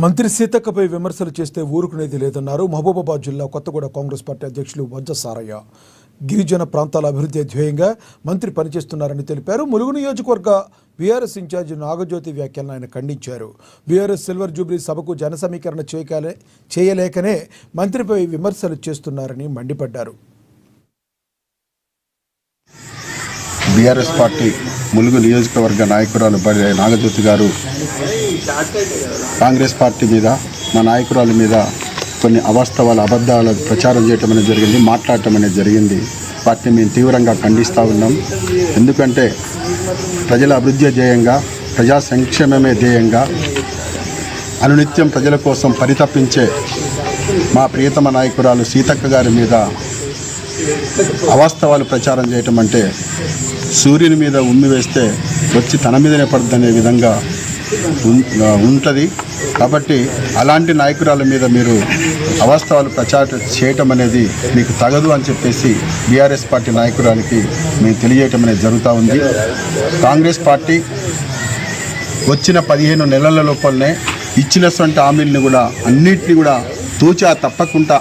మంత్రి సీతక్కపై విమర్శలు చేస్తే ఊరుకునేది లేదన్నారు మహబూబాబాద్ జిల్లా కొత్తగూడ కాంగ్రెస్ పార్టీ అధ్యక్షులు వజ్జ సారయ్య. గిరిజన ప్రాంతాల అభివృద్ధి ధ్యేయంగా మంత్రి పనిచేస్తున్నారని తెలిపారు. ములుగు నియోజకవర్గ బీఆర్ఎస్ ఇన్ఛార్జి నాగజ్యోతి వ్యాఖ్యలను ఆయన ఖండించారు. బీఆర్ఎస్ సిల్వర్ జూబ్లీ సభకు జన సమీకరణ చేయలేకనే మంత్రిపై విమర్శలు చేస్తున్నారని మండిపడ్డారు. బీఆర్ఎస్ పార్టీ ములుగు నియోజకవర్గ నాయకురాలు నాగజ్యోతి గారు కాంగ్రెస్ పార్టీ మీద, మా నాయకురాల మీద కొన్ని అవాస్తవాల అబద్ధాల ప్రచారం చేయటం అనేది జరిగింది, మాట్లాడటం అనేది జరిగింది. వాటిని మేము తీవ్రంగా ఖండిస్తూ ఉన్నాం. ఎందుకంటే ప్రజల అభివృద్ధి ధ్యేయంగా, ప్రజా సంక్షేమమే ధ్యేయంగా అనునిత్యం ప్రజల కోసం పరితపించే మా ప్రియతమ నాయకురాలు సీతక్క గారి మీద అవాస్తవాలు ప్రచారం చేయటం అంటే సూర్యుని మీద ఉమ్మి వేస్తే వచ్చి తన మీదనే పడుతుందనే విధంగా ఉంటుంది. కాబట్టి అలాంటి నాయకురాల మీద మీరు అవాస్తవాలు ప్రచారం చేయటం అనేది మీకు తగదు అని చెప్పేసి బీఆర్ఎస్ పార్టీ నాయకురాలకి మేము తెలియజేయటం అనేది జరుగుతూ ఉంది. కాంగ్రెస్ పార్టీ వచ్చిన 15 నెలల లోపలనే ఇచ్చినటువంటి హామీలను కూడా అన్నింటినీ కూడా తూచా తప్పకుండా